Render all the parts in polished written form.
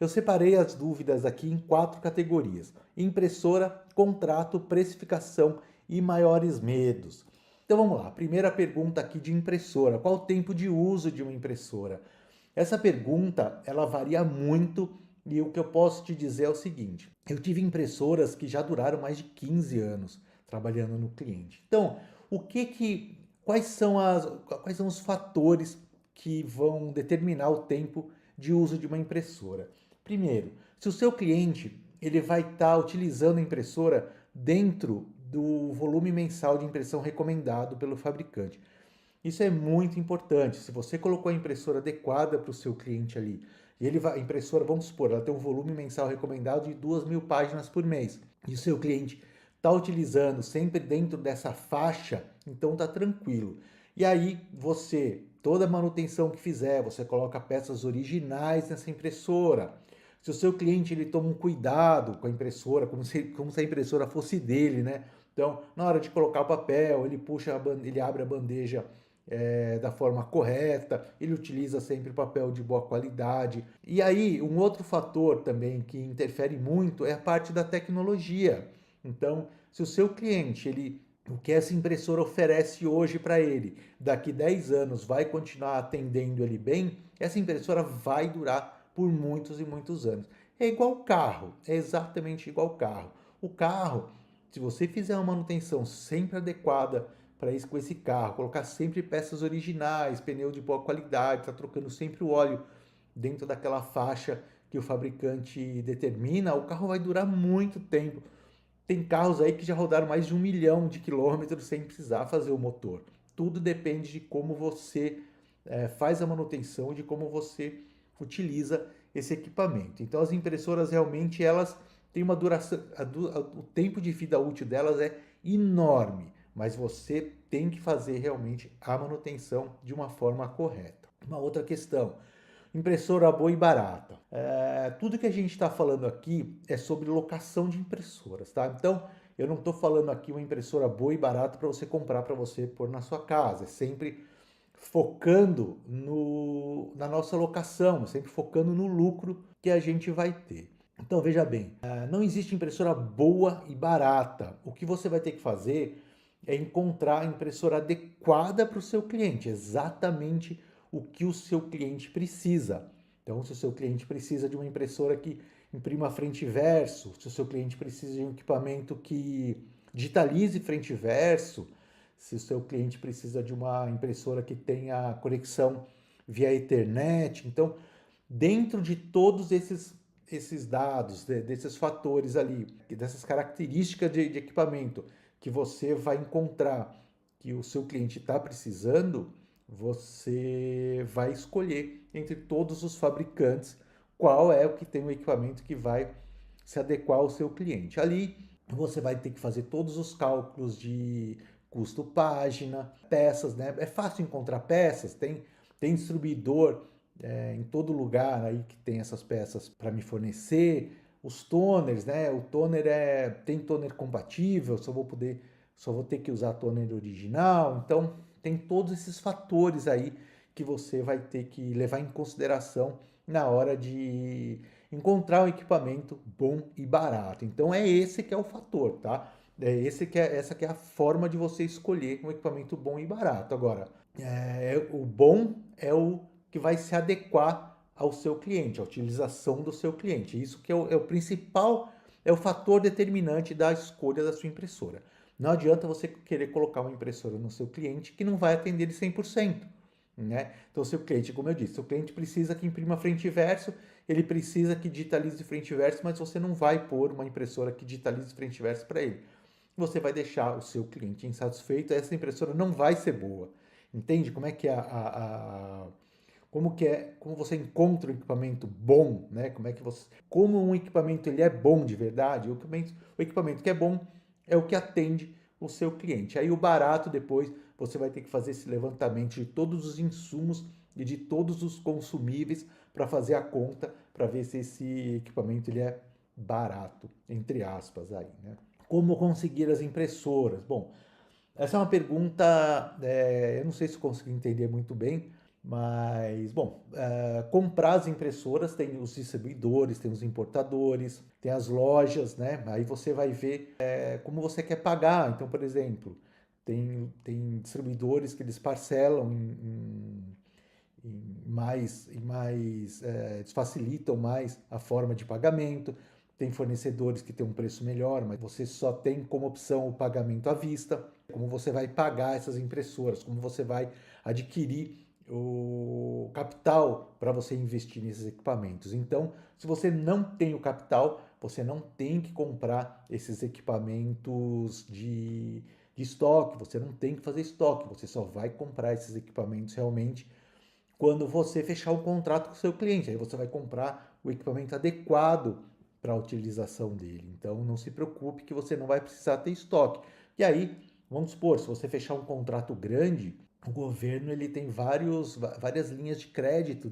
Eu separei as dúvidas aqui em 4 categorias: impressora, contrato, precificação e maiores medos. Então vamos lá, primeira pergunta aqui de impressora: qual o tempo de uso de uma impressora? Essa pergunta, ela varia muito e o que eu posso te dizer é o seguinte: eu tive impressoras que já duraram mais de 15 anos trabalhando no cliente. Então, quais são os fatores que vão determinar o tempo de uso de uma impressora? Primeiro, se o seu cliente ele vai estar utilizando a impressora dentro do volume mensal de impressão recomendado pelo fabricante. Isso é muito importante. Se você colocou a impressora adequada para o seu cliente ali, e a impressora, vamos supor, ela tem um volume mensal recomendado de 2.000 páginas por mês, e o seu cliente está utilizando sempre dentro dessa faixa, então tá tranquilo. E aí toda a manutenção que fizer, você coloca peças originais nessa impressora. Se o seu cliente ele toma um cuidado com a impressora, como se a impressora fosse dele, né? Então, na hora de colocar o papel, ele abre a bandeja da forma correta, ele utiliza sempre papel de boa qualidade. E aí, um outro fator também que interfere muito é a parte da tecnologia. Então, se o seu cliente, o que essa impressora oferece hoje para ele, daqui 10 anos vai continuar atendendo ele bem, essa impressora vai durar por muitos e muitos anos. É igual carro, é exatamente igual carro. O carro, se você fizer uma manutenção sempre adequada para isso com esse carro, colocar sempre peças originais, pneu de boa qualidade, tá trocando sempre o óleo dentro daquela faixa que o fabricante determina, o carro vai durar muito tempo. Tem carros aí que já rodaram mais de 1 milhão de quilômetros sem precisar fazer o motor. Tudo depende de como você faz a manutenção e de como você utiliza esse equipamento. Então as impressoras realmente elas têm uma duração, o tempo de vida útil delas é enorme, mas você tem que fazer realmente a manutenção de uma forma correta. Uma outra questão: impressora boa e barata. Tudo que a gente está falando aqui é sobre locação de impressoras, tá? Então, eu não estou falando aqui uma impressora boa e barata para você comprar para você pôr na sua casa. É sempre focando na nossa locação, sempre focando no lucro que a gente vai ter. Então, veja bem, não existe impressora boa e barata. O que você vai ter que fazer é encontrar a impressora adequada para o seu cliente, exatamente o que o seu cliente precisa. Então, se o seu cliente precisa de uma impressora que imprima frente e verso, se o seu cliente precisa de um equipamento que digitalize frente e verso, se o seu cliente precisa de uma impressora que tenha conexão via Ethernet. Então, dentro de todos esses dados, desses fatores ali, dessas características de equipamento que você vai encontrar que o seu cliente está precisando, você vai escolher entre todos os fabricantes qual é o que tem o equipamento que vai se adequar ao seu cliente. Ali você vai ter que fazer todos os cálculos de custo página, peças, né? É fácil encontrar peças, tem distribuidor em todo lugar aí que tem essas peças para me fornecer. Os toners, né? O toner tem toner compatível, só vou ter que usar toner original. Então tem todos esses fatores aí que você vai ter que levar em consideração na hora de encontrar um equipamento bom e barato. Então é esse que é o fator, tá? Essa que é a forma de você escolher um equipamento bom e barato. Agora, o bom é o que vai se adequar ao seu cliente, à utilização do seu cliente. Isso que é o principal, é o fator determinante da escolha da sua impressora. Não adianta você querer colocar uma impressora no seu cliente que não vai atender ele 100%. Né? Então, seu cliente, como eu disse, seu cliente precisa que imprima frente e verso, ele precisa que digitalize frente e verso, mas você não vai pôr uma impressora que digitalize frente e verso para ele. Você vai deixar o seu cliente insatisfeito, essa impressora não vai ser boa. Entende como é que como você encontra um equipamento bom, né? Como um equipamento ele é bom de verdade? O equipamento que é bom é o que atende o seu cliente. Aí o barato depois você vai ter que fazer esse levantamento de todos os insumos e de todos os consumíveis para fazer a conta para ver se esse equipamento ele é barato, entre aspas aí, né? Como conseguir as impressoras? Bom, essa é uma pergunta, eu não sei se consegui entender muito bem, Mas, bom, comprar as impressoras tem os distribuidores, tem os importadores, tem as lojas, né? Aí você vai ver como você quer pagar. Então, por exemplo, tem distribuidores que eles parcelam eles facilitam mais a forma de pagamento. Tem fornecedores que têm um preço melhor, mas você só tem como opção o pagamento à vista. Como você vai pagar essas impressoras, como você vai adquirir o capital para você investir nesses equipamentos. Então, se você não tem o capital, você não tem que comprar esses equipamentos de estoque, você não tem que fazer estoque, você só vai comprar esses equipamentos realmente quando você fechar o contrato com o seu cliente. Aí você vai comprar o equipamento adequado para a utilização dele. Então não se preocupe que você não vai precisar ter estoque. E aí, vamos supor, se você fechar um contrato grande, o governo ele tem várias linhas de crédito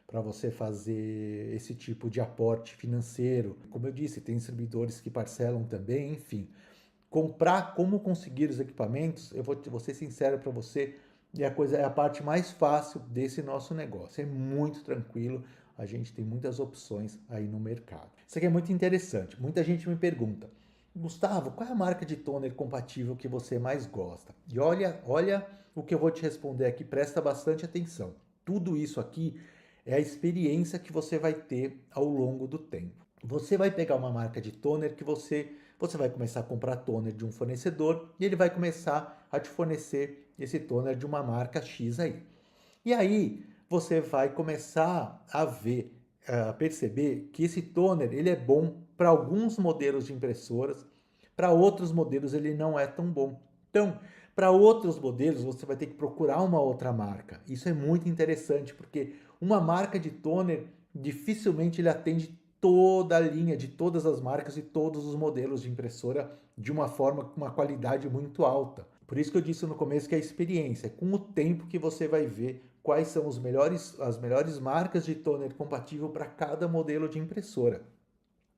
para você fazer esse tipo de aporte financeiro. Como eu disse, tem distribuidores que parcelam também, enfim. Comprar como conseguir os equipamentos, vou ser sincero para você, é a parte mais fácil desse nosso negócio. É muito tranquilo, a gente tem muitas opções aí no mercado. Isso aqui é muito interessante. Muita gente me pergunta: Gustavo, qual é a marca de toner compatível que você mais gosta? E olha o que eu vou te responder aqui, presta bastante atenção. Tudo isso aqui é a experiência que você vai ter ao longo do tempo. Você vai pegar uma marca de toner que você vai começar a comprar toner de um fornecedor e ele vai começar a te fornecer esse toner de uma marca X aí. E aí você vai começar a ver, a perceber que esse toner ele é bom para alguns modelos de impressoras, para outros modelos ele não é tão bom. Então, para outros modelos você vai ter que procurar uma outra marca. Isso é muito interessante porque uma marca de toner dificilmente ele atende toda a linha de todas as marcas e todos os modelos de impressora de uma forma com uma qualidade muito alta. Por isso que eu disse no começo que é a experiência, é com o tempo que você vai ver quais são as melhores marcas de toner compatível para cada modelo de impressora.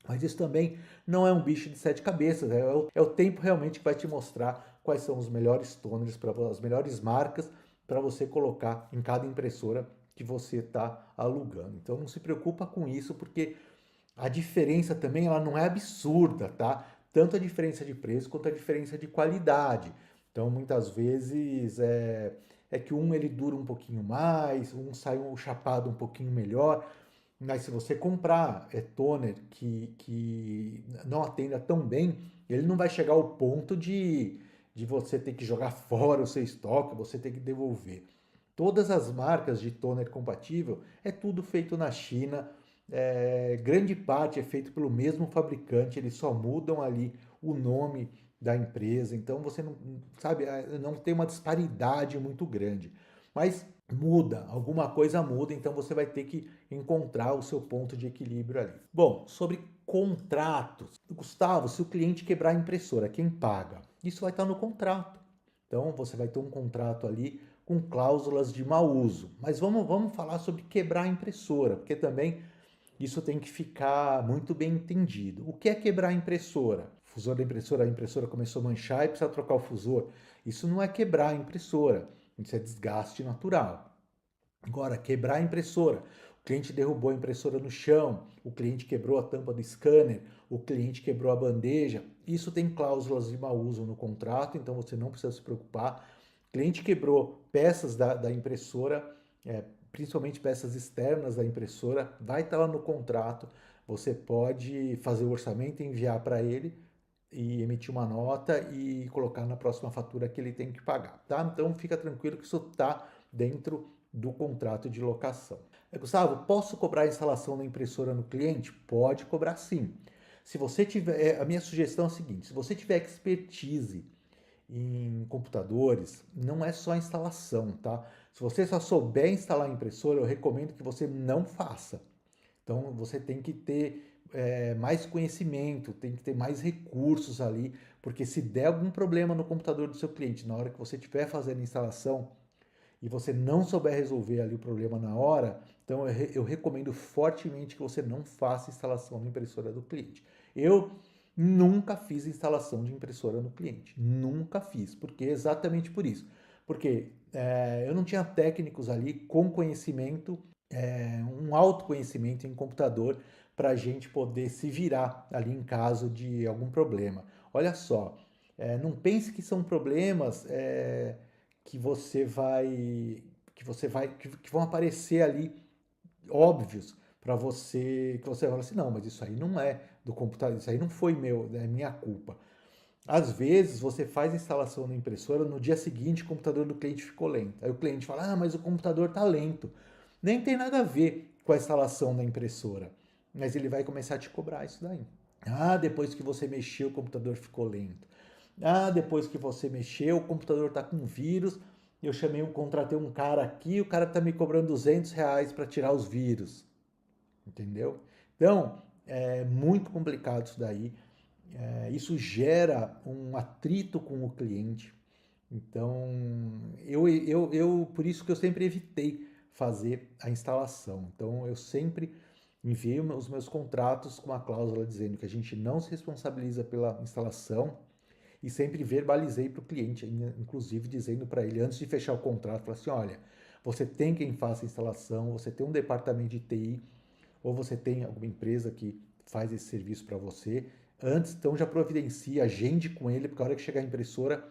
Mas isso também não é um bicho de sete cabeças, é o tempo realmente que vai te mostrar quais são os melhores toners, as melhores marcas para você colocar em cada impressora que você está alugando. Então não se preocupa com isso, porque a diferença também ela não é absurda, tá? Tanto a diferença de preço quanto a diferença de qualidade. Então, muitas vezes é que um ele dura um pouquinho mais, um sai um chapado um pouquinho melhor, mas se você comprar toner que não atenda tão bem, ele não vai chegar ao ponto de você ter que jogar fora o seu estoque, você ter que devolver. Todas as marcas de toner compatível é tudo feito na China, grande parte é feito pelo mesmo fabricante, eles só mudam ali o nome da empresa, então você não sabe, não tem uma disparidade muito grande. Mas muda, alguma coisa muda, então você vai ter que encontrar o seu ponto de equilíbrio ali. Bom, sobre contratos. Gustavo, se o cliente quebrar a impressora, quem paga? Isso vai estar no contrato. Então você vai ter um contrato ali com cláusulas de mau uso. Mas vamos falar sobre quebrar a impressora, porque também isso tem que ficar muito bem entendido. O que é quebrar a impressora? O fusor da impressora, a impressora começou a manchar e precisa trocar o fusor. Isso não é quebrar a impressora, isso é desgaste natural. Agora, quebrar a impressora. O cliente derrubou a impressora no chão, o cliente quebrou a tampa do scanner, o cliente quebrou a bandeja. Isso tem cláusulas de mau uso no contrato, então você não precisa se preocupar. O cliente quebrou peças da impressora, principalmente peças externas da impressora, vai estar lá no contrato. Você pode fazer o orçamento e enviar para ele e emitir uma nota e colocar na próxima fatura que ele tem que pagar, tá? Então fica tranquilo que isso está dentro do contrato de locação. Gustavo, posso cobrar a instalação da impressora no cliente? Pode cobrar sim. Se você tiver, a minha sugestão é a seguinte: se você tiver expertise em computadores, não é só instalação, tá? Se você só souber instalar a impressora, eu recomendo que você não faça. Então você tem que ter mais conhecimento, tem que ter mais recursos ali, porque se der algum problema no computador do seu cliente na hora que você estiver fazendo a instalação e você não souber resolver ali o problema na hora, então eu recomendo fortemente que você não faça instalação na impressora do cliente. Eu nunca fiz instalação de impressora no cliente, nunca fiz, porque exatamente por isso. Porque eu não tinha técnicos ali com conhecimento, um autoconhecimento em computador para a gente poder se virar ali em caso de algum problema. Olha só, não pense que são problemas que você vai, que vão aparecer ali óbvios para você, que você fala assim, não, mas isso aí não é do computador, isso aí não foi meu, é minha culpa. Às vezes você faz a instalação na impressora, no dia seguinte o computador do cliente ficou lento. Aí o cliente fala, ah, mas o computador está lento. Nem tem nada a ver com a instalação da impressora, mas ele vai começar a te cobrar isso daí. Ah, depois que você mexeu, o computador ficou lento. Ah, depois que você mexeu, o computador está com vírus. Eu contratei um cara aqui, o cara está me cobrando R$ 200 para tirar os vírus, entendeu? Então, é muito complicado isso daí. Isso gera um atrito com o cliente. Então, por isso que eu sempre evitei fazer a instalação. Então, eu sempre enviei os meus contratos com uma cláusula dizendo que a gente não se responsabiliza pela instalação e sempre verbalizei para o cliente, inclusive dizendo para ele antes de fechar o contrato, falar assim, olha, você tem quem faça a instalação, você tem um departamento de TI ou você tem alguma empresa que faz esse serviço para você. Antes, então já providencia, agende com ele, porque a hora que chegar a impressora,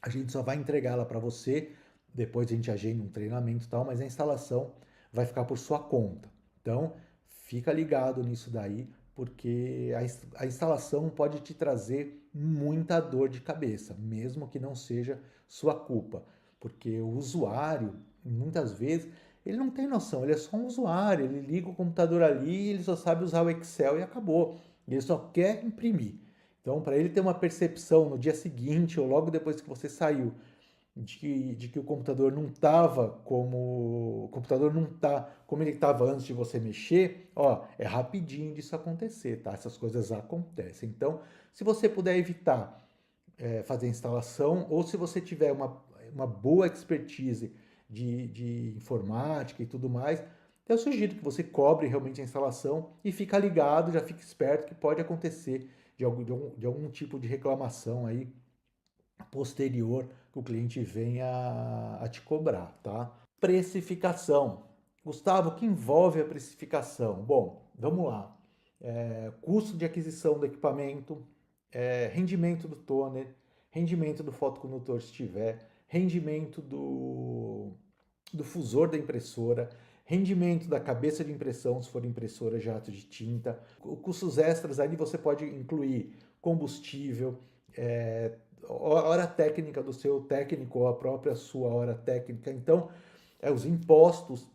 a gente só vai entregar ela para você, depois a gente agenda um treinamento e tal, mas a instalação vai ficar por sua conta. Então, fica ligado nisso daí, porque a instalação pode te trazer muita dor de cabeça, mesmo que não seja sua culpa, porque o usuário, muitas vezes, ele não tem noção, ele é só um usuário, ele liga o computador ali, ele só sabe usar o Excel e acabou. Ele só quer imprimir. Então, para ele ter uma percepção no dia seguinte ou logo depois que você saiu de que o computador não tá como ele estava antes de você mexer, ó, é rapidinho disso acontecer, tá? Essas coisas acontecem. Então, se você puder evitar fazer a instalação, ou se você tiver uma boa expertise de informática e tudo mais, eu sugiro que você cobre realmente a instalação e fica ligado, já fica esperto que pode acontecer de algum tipo de reclamação aí posterior que o cliente venha a te cobrar, tá? Precificação. Gustavo, o que envolve a precificação? Bom, vamos lá. Custo de aquisição do equipamento, rendimento do toner, rendimento do fotocondutor se tiver, rendimento do fusor da impressora, rendimento da cabeça de impressão, se for impressora jato de tinta. Custos extras, ali você pode incluir combustível, hora técnica do seu técnico ou a própria sua hora técnica. Então, os impostos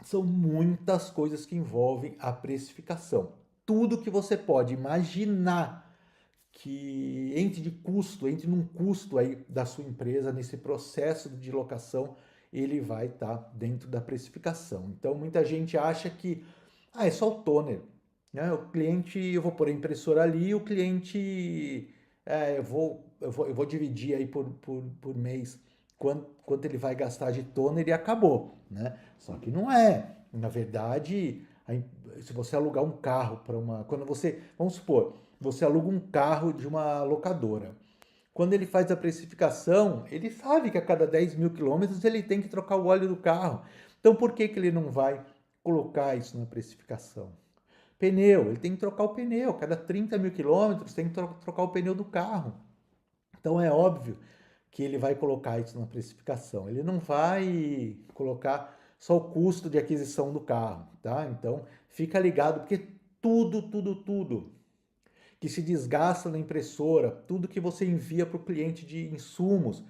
são muitas coisas que envolvem a precificação. Tudo que você pode imaginar que entre num custo aí da sua empresa nesse processo de locação, ele vai estar dentro da precificação. Então muita gente acha que é só o toner, né? O cliente, eu vou pôr a impressora ali, o cliente, eu vou dividir aí por mês quanto ele vai gastar de toner e acabou, né? Só que não é. Na verdade, se você alugar um carro para vamos supor, você aluga um carro de uma locadora. Quando ele faz a precificação, ele sabe que a cada 10 mil quilômetros ele tem que trocar o óleo do carro. Então por que ele não vai colocar isso na precificação? Pneu, ele tem que trocar o pneu. Cada 30 mil quilômetros tem que trocar o pneu do carro. Então é óbvio que ele vai colocar isso na precificação. Ele não vai colocar só o custo de aquisição do carro, tá? Então fica ligado, porque tudo que se desgasta na impressora, tudo que você envia para o cliente de insumos,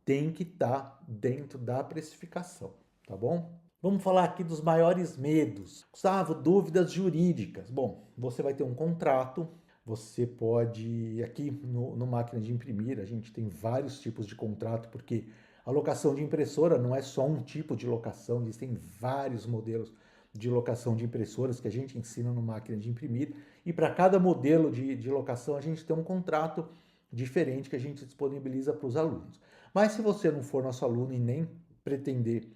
tem que estar dentro da precificação, tá bom? Vamos falar aqui dos maiores medos. Gustavo, dúvidas jurídicas. Bom, você vai ter um contrato, você pode, aqui no Máquina de Imprimir, a gente tem vários tipos de contrato, porque a locação de impressora não é só um tipo de locação, existem vários modelos de locação de impressoras que a gente ensina no Máquina de Imprimir, e para cada modelo de locação a gente tem um contrato diferente que a gente disponibiliza para os alunos. Mas se você não for nosso aluno e nem pretender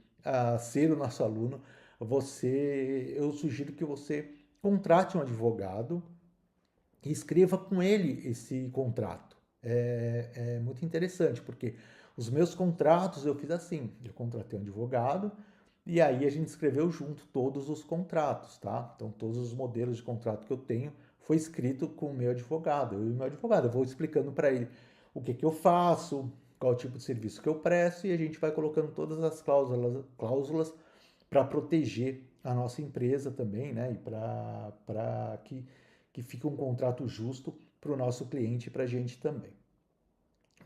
ser o nosso aluno, eu sugiro que você contrate um advogado e escreva com ele esse contrato. É muito interessante, porque Os meus contratos eu fiz assim, eu contratei um advogado e aí a gente escreveu junto todos os contratos, tá? Então todos os modelos de contrato que eu tenho foi escrito com o meu advogado, eu e o meu advogado. Eu vou explicando para ele o que que eu faço, qual tipo de serviço que eu presto e a gente vai colocando todas as cláusulas para proteger a nossa empresa também, né? E para que fique um contrato justo para o nosso cliente e para a gente também.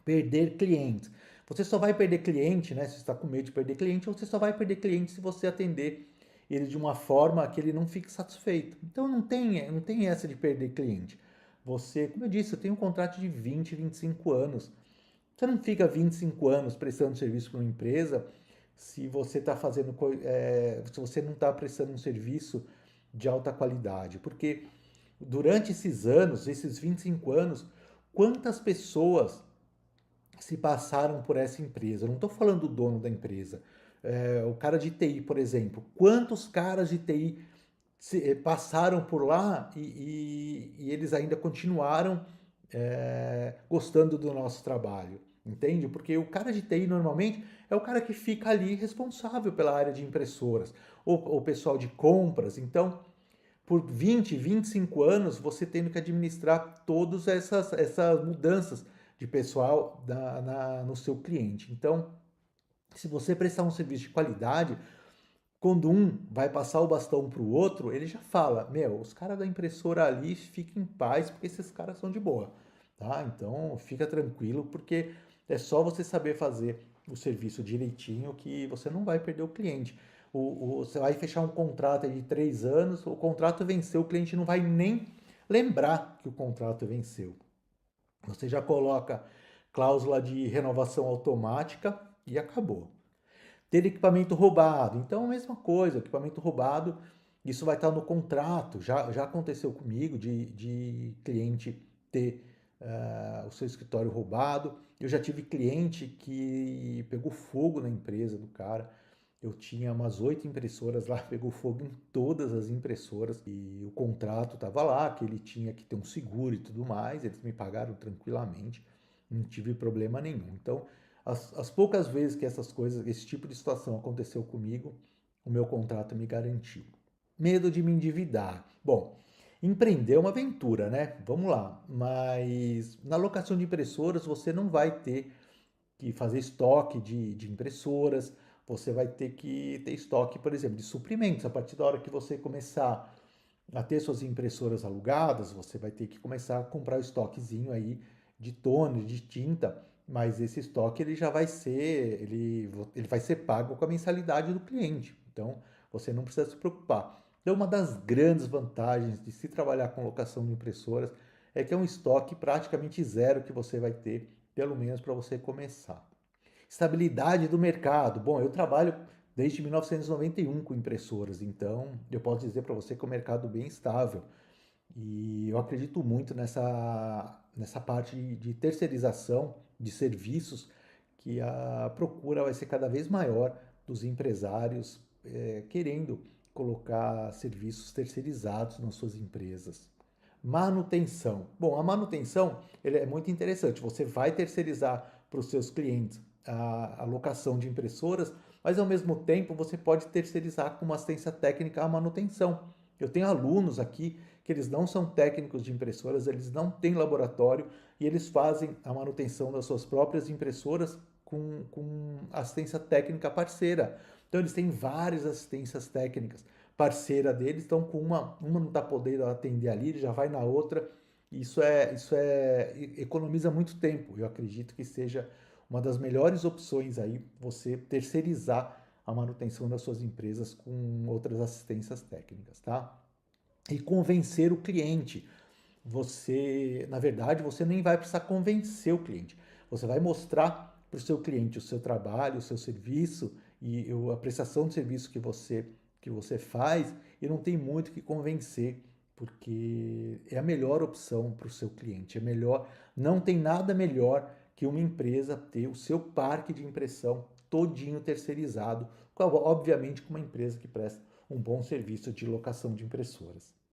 Perder clientes. Você só vai perder cliente, né? Se você está com medo de perder cliente, ou você só vai perder cliente se você atender ele de uma forma que ele não fique satisfeito. Então não tem essa de perder cliente. Você, como eu disse, eu tenho um contrato de 20, 25 anos. Você não fica 25 anos prestando serviço para uma empresa se você está fazendo, se você não está prestando um serviço de alta qualidade. Porque durante esses anos, esses 25 anos, quantas pessoas se passaram por essa empresa? Eu não estou falando do dono da empresa. O cara de TI, por exemplo. Quantos caras de TI passaram por lá e eles ainda continuaram gostando do nosso trabalho? Entende? Porque o cara de TI normalmente é o cara que fica ali responsável pela área de impressoras, ou o pessoal de compras. Então, por 20, 25 anos, você tendo que administrar todas essas mudanças de pessoal no seu cliente. Então, se você prestar um serviço de qualidade, quando um vai passar o bastão para o outro, ele já fala: Meu, os caras da impressora ali fiquem em paz, porque esses caras são de boa, tá? Então fica tranquilo, porque é só você saber fazer o serviço direitinho que você não vai perder o cliente. Você vai fechar um contrato de 3 anos, o contrato venceu, o cliente não vai nem lembrar que o contrato venceu. Você já coloca cláusula de renovação automática e acabou. Ter equipamento roubado. Então, a mesma coisa, equipamento roubado, isso vai estar no contrato. Já aconteceu comigo de cliente ter o seu escritório roubado. Eu já tive cliente que pegou fogo na empresa do cara. Eu tinha umas 8 impressoras lá, pegou fogo em todas as impressoras e o contrato estava lá, que ele tinha que ter um seguro e tudo mais. Eles me pagaram tranquilamente, não tive problema nenhum. Então, as poucas vezes que essas coisas, esse tipo de situação aconteceu comigo, o meu contrato me garantiu. Medo de me endividar. Bom, empreender é uma aventura, né? Vamos lá. Mas na locação de impressoras você não vai ter que fazer estoque de impressoras, você vai ter que ter estoque, por exemplo, de suprimentos. A partir da hora que você começar a ter suas impressoras alugadas, você vai ter que começar a comprar o estoquezinho aí de toner, de tinta, mas esse estoque ele já vai ser, ele vai ser pago com a mensalidade do cliente. Então, você não precisa se preocupar. Então, uma das grandes vantagens de se trabalhar com locação de impressoras é que é um estoque praticamente zero que você vai ter, pelo menos para você começar. Estabilidade do mercado. Bom, eu trabalho desde 1991 com impressoras, então eu posso dizer para você que é um mercado bem estável. E eu acredito muito nessa parte de terceirização de serviços, que a procura vai ser cada vez maior dos empresários querendo colocar serviços terceirizados nas suas empresas. Manutenção. Bom, a manutenção ele é muito interessante. Você vai terceirizar para os seus clientes a locação de impressoras, mas ao mesmo tempo você pode terceirizar com uma assistência técnica a manutenção. Eu tenho alunos aqui que eles não são técnicos de impressoras, eles não têm laboratório e eles fazem a manutenção das suas próprias impressoras com assistência técnica parceira. Então eles têm várias assistências técnicas parceira deles, então com uma não está podendo atender ali, ele já vai na outra. Economiza muito tempo. Eu acredito que seja uma das melhores opções aí você terceirizar a manutenção das suas empresas com outras assistências técnicas, tá? E convencer o cliente. Você, na verdade, você nem vai precisar convencer o cliente. Você vai mostrar para o seu cliente o seu trabalho, o seu serviço e a prestação de serviço que você faz e não tem muito que convencer, porque é a melhor opção para o seu cliente. É melhor, não tem nada melhor que uma empresa ter o seu parque de impressão todinho terceirizado, obviamente com uma empresa que presta um bom serviço de locação de impressoras.